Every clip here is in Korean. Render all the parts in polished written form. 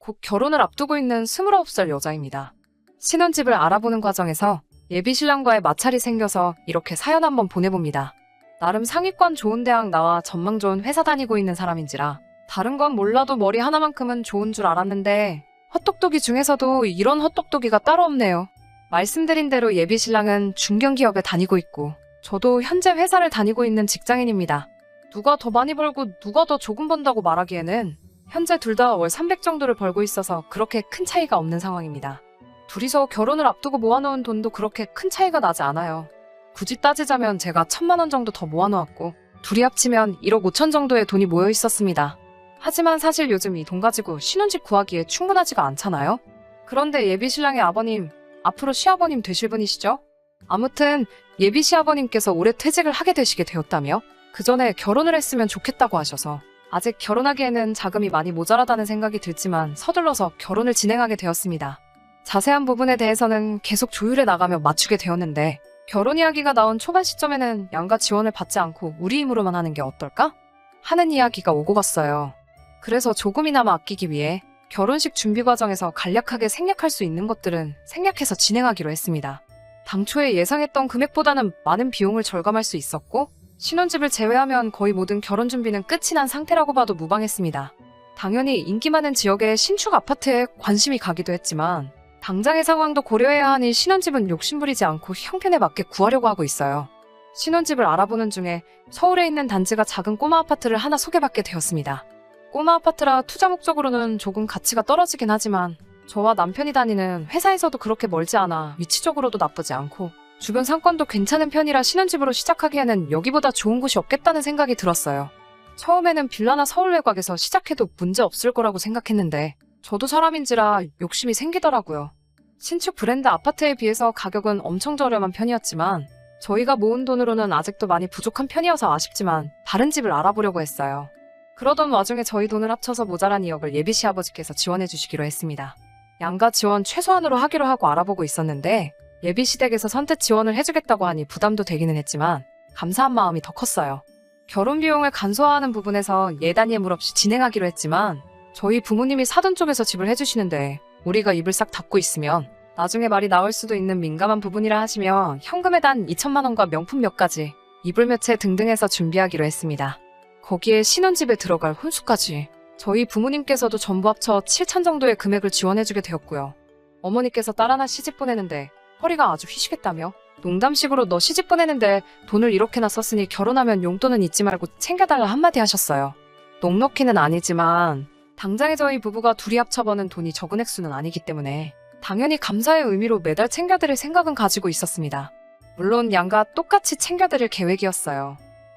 곧 결혼을 앞두고 있는 29살 여자입니다. 신혼집을 알아보는 과정에서 예비 신랑과의 마찰이 생겨서 이렇게 사연 한번 보내봅니다. 나름 상위권 좋은 대학 나와 전망 좋은 회사 다니고 있는 사람인지라 다른 건 몰라도 머리 하나만큼은 좋은 줄 알았는데 헛똑똑이 중에서도 이런 헛똑똑이가 따로 없네요. 말씀드린 대로 예비 신랑은 중견기업에 다니고 있고 저도 현재 회사를 다니고 있는 직장인입니다. 누가 더 많이 벌고 누가 더 조금 번다고 말하기에는 현재 둘 다 월 300 정도를 벌고 있어서 그렇게 큰 차이가 없는 상황입니다. 둘이서 결혼을 앞두고 모아놓은 돈도 그렇게 큰 차이가 나지 않아요. 굳이 따지자면 제가 1000만 원 정도 더 모아놓았고 둘이 합치면 1억 5천 정도의 돈이 모여 있었습니다. 하지만 사실 요즘 이 돈 가지고 신혼집 구하기에 충분하지가 않잖아요? 그런데 예비 신랑의 아버님, 앞으로 시아버님 되실 분이시죠? 아무튼 예비 시아버님께서 올해 퇴직을 하게 되시게 되었다며 그 전에 결혼을 했으면 좋겠다고 하셔서 아직 결혼하기에는 자금이 많이 모자라다는 생각이 들지만 서둘러서 결혼을 진행하게 되었습니다. 자세한 부분에 대해서는 계속 조율해 나가며 맞추게 되었는데 결혼 이야기가 나온 초반 시점에는 양가 지원을 받지 않고 우리 힘으로만 하는 게 어떨까? 하는 이야기가 오고 갔어요. 그래서 조금이나마 아끼기 위해 결혼식 준비 과정에서 간략하게 생략할 수 있는 것들은 생략해서 진행하기로 했습니다. 당초에 예상했던 금액보다는 많은 비용을 절감할 수 있었고 신혼집을 제외하면 거의 모든 결혼 준비는 끝이 난 상태라고 봐도 무방했습니다. 당연히 인기 많은 지역의 신축 아파트에 관심이 가기도 했지만 당장의 상황도 고려해야 하니 신혼집은 욕심부리지 않고 형편에 맞게 구하려고 하고 있어요. 신혼집을 알아보는 중에 서울에 있는 단지가 작은 꼬마 아파트를 하나 소개받게 되었습니다. 꼬마 아파트라 투자 목적으로는 조금 가치가 떨어지긴 하지만 저와 남편이 다니는 회사에서도 그렇게 멀지 않아 위치적으로도 나쁘지 않고 주변 상권도 괜찮은 편이라 신혼집으로 시작하기에는 여기보다 좋은 곳이 없겠다는 생각이 들었어요. 처음에는 빌라나 서울 외곽에서 시작해도 문제 없을 거라고 생각했는데 저도 사람인지라 욕심이 생기더라고요. 신축 브랜드 아파트에 비해서 가격은 엄청 저렴한 편이었지만 저희가 모은 돈으로는 아직도 많이 부족한 편이어서 아쉽지만 다른 집을 알아보려고 했어요. 그러던 와중에 저희 돈을 합쳐서 모자란 2억을 예비 시아버지께서 지원해 주시기로 했습니다. 양가 지원 최소한으로 하기로 하고 알아보고 있었는데 예비 시댁에서 선뜻 지원을 해주겠다고 하니 부담도 되기는 했지만 감사한 마음이 더 컸어요. 결혼 비용을 간소화하는 부분에서 예단 예물 없이 진행하기로 했지만 저희 부모님이 사돈 쪽에서 집을 해주시는데 우리가 입을 싹 닫고 있으면 나중에 말이 나올 수도 있는 민감한 부분이라 하시며 현금에 단 2천만 원과 명품 몇 가지, 이불 몇 채 등등 해서 준비하기로 했습니다. 거기에 신혼집에 들어갈 혼수까지 저희 부모님께서도 전부 합쳐 7천 정도의 금액을 지원해주게 되었고요. 어머니께서 딸 하나 시집 보내는데 허리가 아주 휘시겠다며 농담식으로 너 시집 보내는데 돈을 이렇게나 썼으니 결혼하면 용돈은 잊지 말고 챙겨달라 한마디 하셨어요. 넉넉히는 아니지만 당장에 저희 부부가 둘이 합쳐버는 돈이 적은 액수는 아니기 때문에 당연히 감사의 의미로 매달 챙겨드릴 생각은 가지고 있었습니다. 물론 양가 똑같이 챙겨드릴 계획이었어요.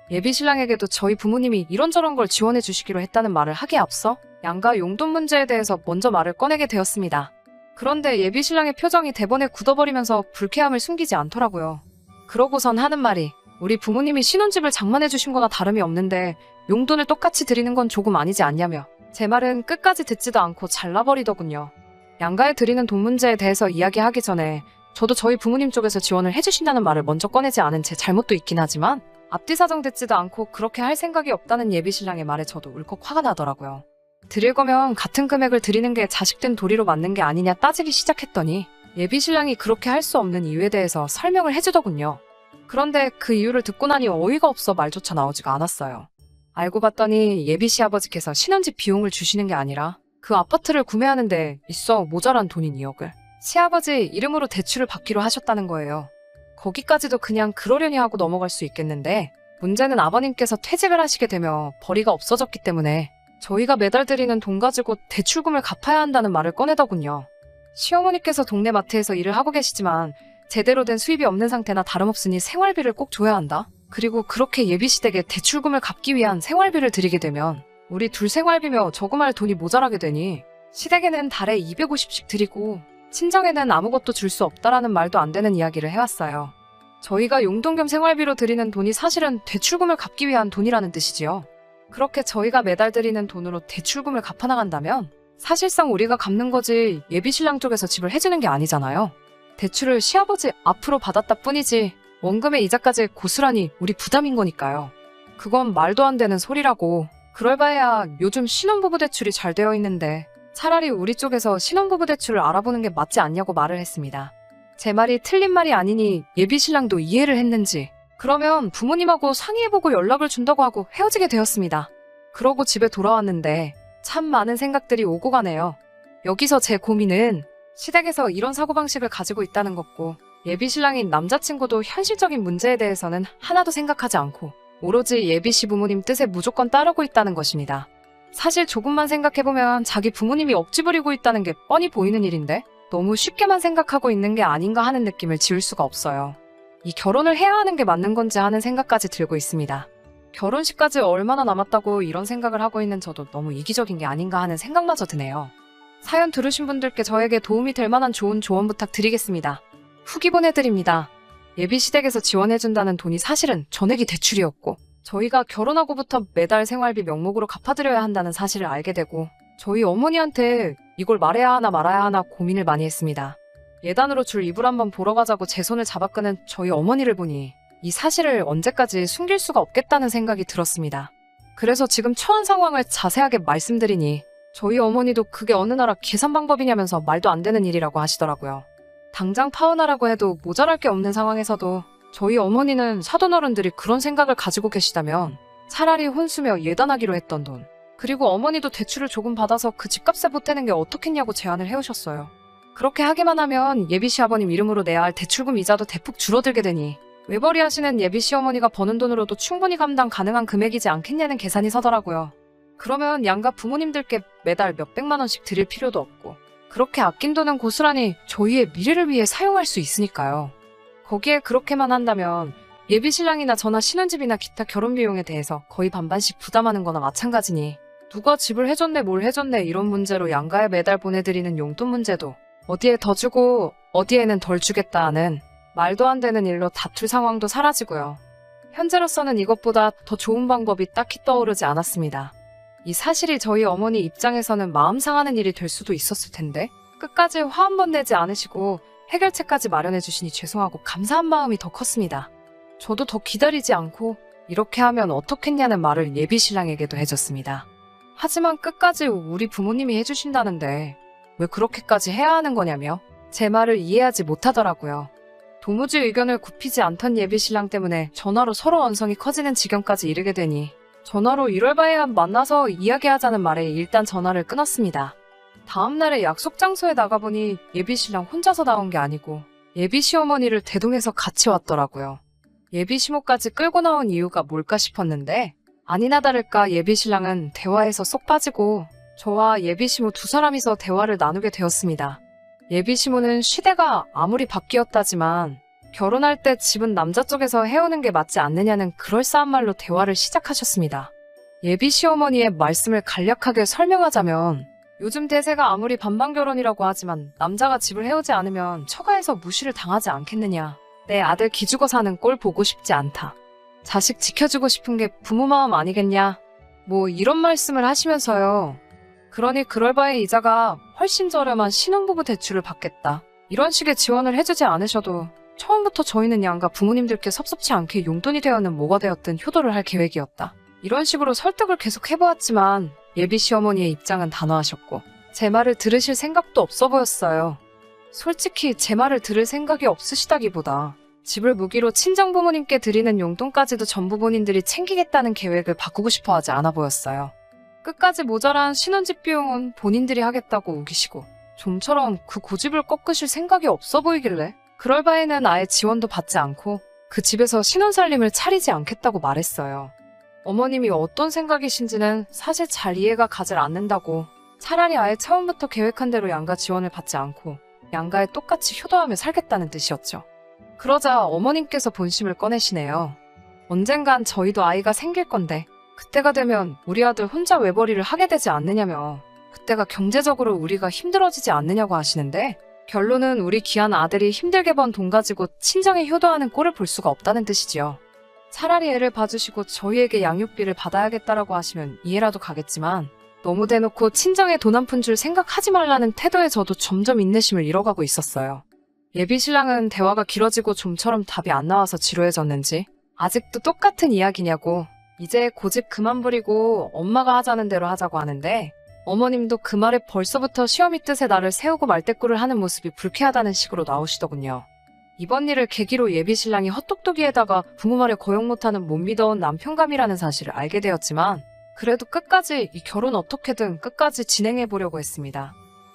예비 신랑에게도 저희 부모님이 이런저런 걸 지원해 주시기로 했다는 말을 하기에 앞서 양가 용돈 문제에 대해서 먼저 말을 꺼내게 되었습니다. 그런데 예비 신랑의 표정이 대번에 굳어버리면서 불쾌함을 숨기지 않더라고요. 그러고선 하는 말이 우리 부모님이 신혼집을 장만해 주신 거나 다름이 없는데 용돈을 똑같이 드리는 건 조금 아니지 않냐며 제 말은 끝까지 듣지도 않고 잘라버리더군요. 양가에 드리는 돈 문제에 대해서 이야기하기 전에 저도 저희 부모님 쪽에서 지원을 해주신다는 말을 먼저 꺼내지 않은 제 잘못도 있긴 하지만 앞뒤 사정 듣지도 않고 그렇게 할 생각이 없다는 예비 신랑의 말에 저도 울컥 화가 나더라고요. 드릴 거면 같은 금액을 드리는 게 자식된 도리로 맞는 게 아니냐 따지기 시작했더니 예비 신랑이 그렇게 할 수 없는 이유에 대해서 설명을 해주더군요. 그런데 그 이유를 듣고 나니 어이가 없어 말조차 나오지가 않았어요. 알고 봤더니 예비 시아버지께서 신혼집 비용을 주시는 게 아니라 그 아파트를 구매하는데 있어 모자란 돈인 2억을 시아버지 이름으로 대출을 받기로 하셨다는 거예요. 거기까지도 그냥 그러려니 하고 넘어갈 수 있겠는데 문제는 아버님께서 퇴직을 하시게 되며 벌이가 없어졌기 때문에 저희가 매달 드리는 돈 가지고 대출금을 갚아야 한다는 말을 꺼내더군요. 시어머니께서 동네 마트에서 일을 하고 계시지만 제대로 된 수입이 없는 상태나 다름없으니 생활비를 꼭 줘야 한다. 그리고 그렇게 예비시댁에 대출금을 갚기 위한 생활비를 드리게 되면 우리 둘 생활비며 저금할 돈이 모자라게 되니 시댁에는 달에 250씩 드리고 친정에는 아무것도 줄 수 없다라는 말도 안 되는 이야기를 해왔어요. 저희가 용돈 겸 생활비로 드리는 돈이 사실은 대출금을 갚기 위한 돈이라는 뜻이지요. 그렇게 저희가 매달 드리는 돈으로 대출금을 갚아나간다면 사실상 우리가 갚는 거지 예비신랑 쪽에서 집을 해주는 게 아니잖아요. 대출을 시아버지 앞으로 받았다 뿐이지 원금의 이자까지 고스란히 우리 부담인 거니까요. 그건 말도 안 되는 소리라고. 그럴 바에야 요즘 신혼부부 대출이 잘 되어 있는데 차라리 우리 쪽에서 신혼부부 대출을 알아보는 게 맞지 않냐고 말을 했습니다. 제 말이 틀린 말이 아니니 예비신랑도 이해를 했는지 그러면 부모님하고 상의해보고 연락을 준다고 하고 헤어지게 되었습니다. 그러고 집에 돌아왔는데 참 많은 생각들이 오고 가네요. 여기서 제 고민은 시댁에서 이런 사고방식을 가지고 있다는 것고 예비신랑인 남자친구도 현실적인 문제에 대해서는 하나도 생각하지 않고 오로지 예비시 부모님 뜻에 무조건 따르고 있다는 것입니다. 사실 조금만 생각해보면 자기 부모님이 억지 부리고 있다는 게 뻔히 보이는 일인데 너무 쉽게만 생각하고 있는 게 아닌가 하는 느낌을 지울 수가 없어요. 이 결혼을 해야 하는 게 맞는 건지 하는 생각까지 들고 있습니다. 결혼식까지 얼마나 남았다고 이런 생각을 하고 있는 저도 너무 이기적인 게 아닌가 하는 생각마저 드네요. 사연 들으신 분들께 저에게 도움이 될 만한 좋은 조언 부탁드리겠습니다. 후기 보내드립니다. 예비시댁에서 지원해준다는 돈이 사실은 전액이 대출이었고 저희가 결혼하고부터 매달 생활비 명목으로 갚아드려야 한다는 사실을 알게 되고 저희 어머니한테 이걸 말해야 하나 말아야 하나 고민을 많이 했습니다. 예단으로 줄 이불 한번 보러 가자고 제 손을 잡아 끄는 저희 어머니를 보니 이 사실을 언제까지 숨길 수가 없겠다는 생각이 들었습니다. 그래서 지금 처한 상황을 자세하게 말씀드리니 저희 어머니도 그게 어느 나라 계산 방법이냐면서 말도 안 되는 일이라고 하시더라고요. 당장 파혼하라고 해도 모자랄 게 없는 상황에서도 저희 어머니는 사돈어른들이 그런 생각을 가지고 계시다면 차라리 혼수며 예단하기로 했던 돈 그리고 어머니도 대출을 조금 받아서 그 집값에 보태는 게 어떻겠냐고 제안을 해오셨어요. 그렇게 하기만 하면 예비시 아버님 이름으로 내야 할 대출금 이자도 대폭 줄어들게 되니 외벌이 하시는 예비시 어머니가 버는 돈으로도 충분히 감당 가능한 금액이지 않겠냐는 계산이 서더라고요. 그러면 양가 부모님들께 매달 몇백만 원씩 드릴 필요도 없고 그렇게 아낀 돈은 고스란히 저희의 미래를 위해 사용할 수 있으니까요. 거기에 그렇게만 한다면 예비신랑이나 저나 신혼집이나 기타 결혼 비용에 대해서 거의 반반씩 부담하는 거나 마찬가지니 누가 집을 해줬네 뭘 해줬네 이런 문제로 양가에 매달 보내드리는 용돈 문제도 어디에 더 주고 어디에는 덜 주겠다 하는 말도 안 되는 일로 다툴 상황도 사라지고요. 현재로서는 이것보다 더 좋은 방법이 딱히 떠오르지 않았습니다. 이 사실이 저희 어머니 입장에서는 마음 상하는 일이 될 수도 있었을 텐데 끝까지 화 한 번 내지 않으시고 해결책까지 마련해 주시니 죄송하고 감사한 마음이 더 컸습니다. 저도 더 기다리지 않고 이렇게 하면 어떻겠냐는 말을 예비신랑에게도 해줬습니다. 하지만 끝까지 우리 부모님이 해주신다는데 왜 그렇게까지 해야 하는 거냐며 제 말을 이해하지 못하더라고요. 도무지 의견을 굽히지 않던 예비신랑 때문에 전화로 서로 언성이 커지는 지경까지 이르게 되니 전화로 1월 반에 만나서 이야기하자는 말에 일단 전화를 끊었습니다. 다음날에 약속 장소에 나가보니 예비신랑 혼자서 나온 게 아니고 예비시어머니를 대동해서 같이 왔더라고요. 예비시모까지 끌고 나온 이유가 뭘까 싶었는데 아니나 다를까 예비신랑은 대화에서 쏙 빠지고 저와 예비시모 두 사람이서 대화를 나누게 되었습니다. 예비시모는 시대가 아무리 바뀌었다지만 결혼할 때 집은 남자 쪽에서 해오는 게 맞지 않느냐는 그럴싸한 말로 대화를 시작하셨습니다. 예비시어머니의 말씀을 간략하게 설명하자면 요즘 대세가 아무리 반반결혼이라고 하지만 남자가 집을 해오지 않으면 처가에서 무시를 당하지 않겠느냐. 내 아들 기죽어 사는 꼴 보고 싶지 않다. 자식 지켜주고 싶은 게 부모 마음 아니겠냐. 뭐 이런 말씀을 하시면서요. 그러니 그럴 바에 이자가 훨씬 저렴한 신혼부부 대출을 받겠다. 이런 식의 지원을 해주지 않으셔도 처음부터 저희는 양가 부모님들께 섭섭치 않게 용돈이 되었든 뭐가 되었든 효도를 할 계획이었다. 이런 식으로 설득을 계속 해보았지만 예비 시어머니의 입장은 단호하셨고 제 말을 들으실 생각도 없어 보였어요. 솔직히 제 말을 들을 생각이 없으시다기보다 집을 무기로 친정부모님께 드리는 용돈까지도 전부 본인들이 챙기겠다는 계획을 바꾸고 싶어 하지 않아 보였어요. 끝까지 모자란 신혼집 비용은 본인들이 하겠다고 우기시고 좀처럼 그 고집을 꺾으실 생각이 없어 보이길래 그럴 바에는 아예 지원도 받지 않고 그 집에서 신혼살림을 차리지 않겠다고 말했어요. 어머님이 어떤 생각이신지는 사실 잘 이해가 가질 않는다고 차라리 아예 처음부터 계획한 대로 양가 지원을 받지 않고 양가에 똑같이 효도하며 살겠다는 뜻이었죠. 그러자 어머님께서 본심을 꺼내시네요. 언젠간 저희도 아이가 생길 건데 그때가 되면 우리 아들 혼자 외벌이를 하게 되지 않느냐며 그때가 경제적으로 우리가 힘들어지지 않느냐고 하시는데 결론은 우리 귀한 아들이 힘들게 번 돈 가지고 친정에 효도하는 꼴을 볼 수가 없다는 뜻이지요. 차라리 애를 봐주시고 저희에게 양육비를 받아야겠다라고 하시면 이해라도 가겠지만 너무 대놓고 친정에 돈 한 푼 줄 생각하지 말라는 태도에 저도 점점 인내심을 잃어가고 있었어요. 예비신랑은 대화가 길어지고 좀처럼 답이 안 나와서 지루해졌는지 아직도 똑같은 이야기냐고 이제 고집 그만 부리고 엄마가 하자는 대로 하자고 하는데 어머님도 그 말에 벌써부터 시어미 뜻에 나를 세우고 말대꾸를 하는 모습이 불쾌하다는 식으로 나오시더군요. 이번 일을 계기로 예비신랑이 헛똑똑이에다가 부모 말에 거역 못하는 못 믿어온 남편감이라는 사실을 알게 되었지만 그래도 끝까지 이 결혼 어떻게든 끝까지 진행해보려고 했습니다.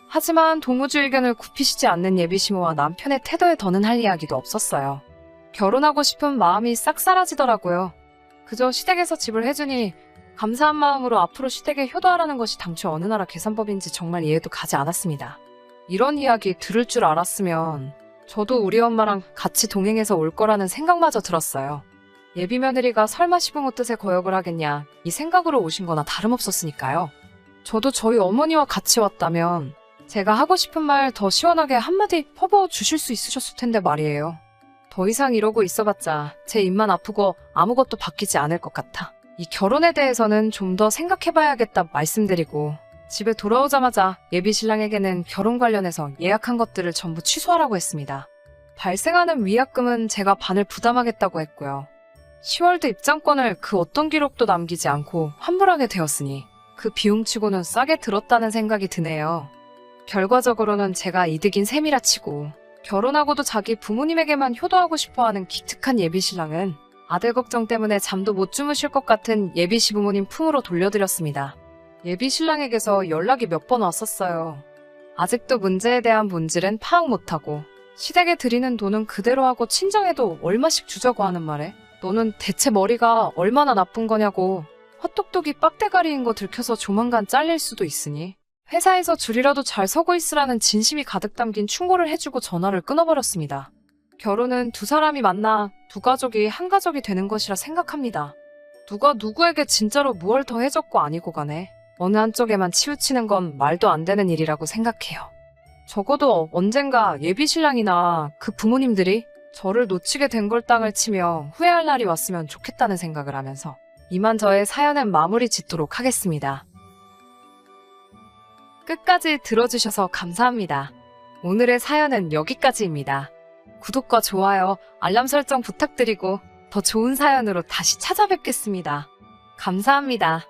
하지만 도무지 의견을 굽히시지 않는 예비시모와 남편의 태도에 더는 할 이야기도 없었어요. 결혼하고 싶은 마음이 싹 사라지더라고요. 그저 시댁에서 집을 해주니 감사한 마음으로 앞으로 시댁에 효도하라는 것이 당초 어느 나라 계산법인지 정말 이해도 가지 않았습니다. 이런 이야기 들을 줄 알았으면 저도 우리 엄마랑 같이 동행해서 올 거라는 생각마저 들었어요. 예비 며느리가 설마 시부모 뜻에 거역을 하겠냐 이 생각으로 오신 거나 다름없었으니까요. 저도 저희 어머니와 같이 왔다면 제가 하고 싶은 말 더 시원하게 한마디 퍼부어 주실 수 있으셨을 텐데 말이에요. 더 이상 이러고 있어봤자 제 입만 아프고 아무것도 바뀌지 않을 것 같아. 이 결혼에 대해서는 좀 더 생각해봐야겠다 말씀드리고 집에 돌아오자마자 예비 신랑에게는 결혼 관련해서 예약한 것들을 전부 취소하라고 했습니다. 발생하는 위약금은 제가 반을 부담하겠다고 했고요. 10월드 입장권을 그 어떤 기록도 남기지 않고 환불하게 되었으니 그 비용치고는 싸게 들었다는 생각이 드네요. 결과적으로는 제가 이득인 셈이라 치고 결혼하고도 자기 부모님에게만 효도하고 싶어하는 기특한 예비신랑은 아들 걱정 때문에 잠도 못 주무실 것 같은 예비 시부모님 품으로 돌려드렸습니다. 예비 신랑에게서 연락이 몇 번 왔었어요. 아직도 문제에 대한 본질은 파악 못하고 시댁에 드리는 돈은 그대로 하고 친정에도 얼마씩 주자고 하는 말에 너는 대체 머리가 얼마나 나쁜 거냐고 헛똑똑이 빡대가리인 거 들켜서 조만간 잘릴 수도 있으니 회사에서 줄이라도 잘 서고 있으라는 진심이 가득 담긴 충고를 해주고 전화를 끊어버렸습니다. 결혼은 두 사람이 만나 두 가족이 한 가족이 되는 것이라 생각합니다. 누가 누구에게 진짜로 무얼 더 해줬고 아니고 간에 어느 한쪽에만 치우치는 건 말도 안 되는 일이라고 생각해요. 적어도 언젠가 예비신랑이나 그 부모님들이 저를 놓치게 된 걸 땅을 치며 후회할 날이 왔으면 좋겠다는 생각을 하면서 이만 저의 사연은 마무리 짓도록 하겠습니다. 끝까지 들어주셔서 감사합니다. 오늘의 사연은 여기까지입니다. 구독과 좋아요, 알람 설정 부탁드리고 더 좋은 사연으로 다시 찾아뵙겠습니다. 감사합니다.